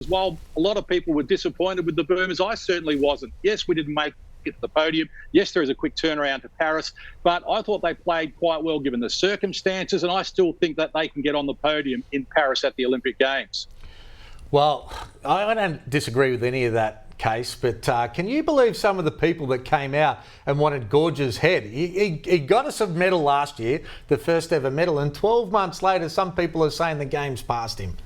While a lot of people were disappointed with the Boomers, I certainly wasn't. Yes, we didn't make it to the podium. Yes, there is a quick turnaround to Paris, but I thought they played quite well given the circumstances, and I still think that they can get on the podium in Paris at the Olympic Games. Well, I don't disagree with any of that case, but can you believe some of the people that came out and wanted Gorge's head? He got us a medal last year, the first ever medal, and 12 months later some people are saying the game's past him.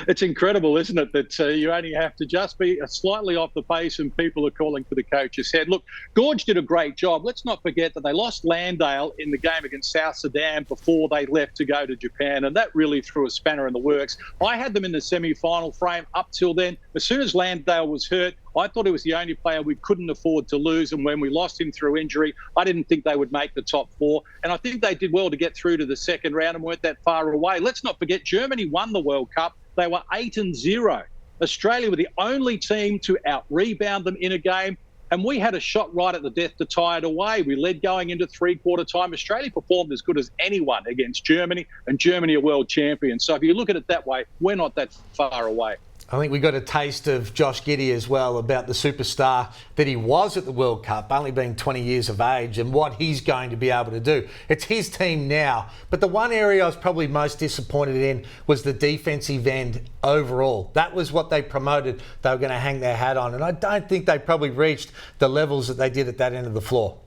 It's incredible, isn't it, that you only have to just be slightly off the pace and people are calling for the coach's head. Look, Gorge did a great job. Let's not forget that they lost Landale in the game against South Sudan before they left to go to Japan, and that really threw a spanner in the works. I had them in the semi-final frame up till then. As soon as Landale was hurt, I thought he was the only player we couldn't afford to lose, and when we lost him through injury, I didn't think they would make the top four, and I think they did well to get through to the second round and weren't that far away. Let's not forget Germany won the World Cup. They were 8-0. Australia were the only team to out-rebound them in a game, and we had a shot right at the death to tie it away. We led going into three-quarter time. Australia performed as good as anyone against Germany, and Germany are world champions. So if you look at it that way, we're not that far away. I think we got a taste of Josh Giddey as well, about the superstar that he was at the World Cup, only being 20 years of age, and what he's going to be able to do. It's his team now, but the one area I was probably most disappointed in was the defensive end overall. That was what they promoted they were going to hang their hat on, and I don't think they probably reached the levels that they did at that end of the floor.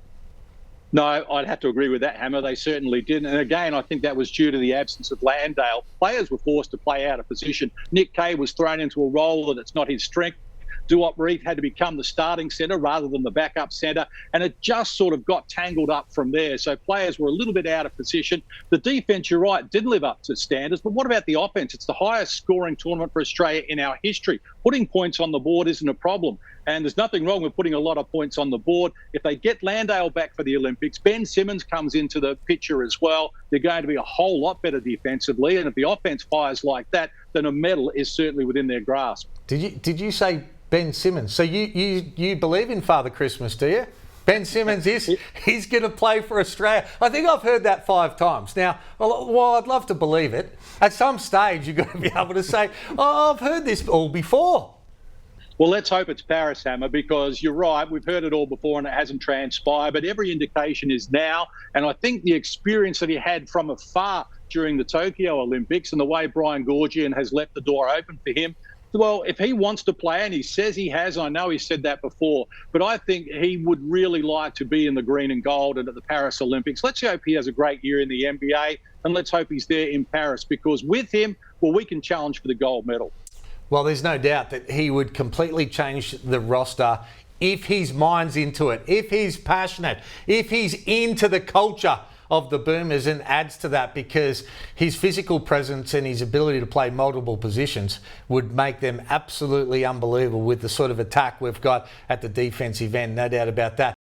No, I'd have to agree with that, Hammer. They certainly didn't. And again, I think that was due to the absence of Landale. Players were forced to play out of position. Nick Kay was thrown into a role that it's not his strength. Duop Reef had to become the starting centre rather than the backup centre, and it just sort of got tangled up from there. So players were a little bit out of position. The defence, you're right, didn't live up to standards, but what about the offence? It's the highest scoring tournament for Australia in our history. Putting points on the board isn't a problem, and there's nothing wrong with putting a lot of points on the board. If they get Landale back for the Olympics, Ben Simmons comes into the picture as well. They're going to be a whole lot better defensively, and if the offence fires like that, then a medal is certainly within their grasp. Did you say Ben Simmons? So you believe in Father Christmas, do you? Ben Simmons he's going to play for Australia. I think I've heard that 5 times. Now, well, I'd love to believe it. At some stage, you've got to be able to say, oh, I've heard this all before. Well, let's hope it's Paris, Hammer, because you're right, we've heard it all before and it hasn't transpired, but every indication is now, and I think the experience that he had from afar during the Tokyo Olympics and the way Brian Goorjian has left the door open for him, well, if he wants to play, and he says he has, I know he said that before, but I think he would really like to be in the green and gold and at the Paris Olympics. Let's hope he has a great year in the NBA, and let's hope he's there in Paris, because with him, well, we can challenge for the gold medal. Well, there's no doubt that he would completely change the roster if his mind's into it, if he's passionate, if he's into the culture of the Boomers, and adds to that because his physical presence and his ability to play multiple positions would make them absolutely unbelievable with the sort of attack we've got at the defensive end, no doubt about that.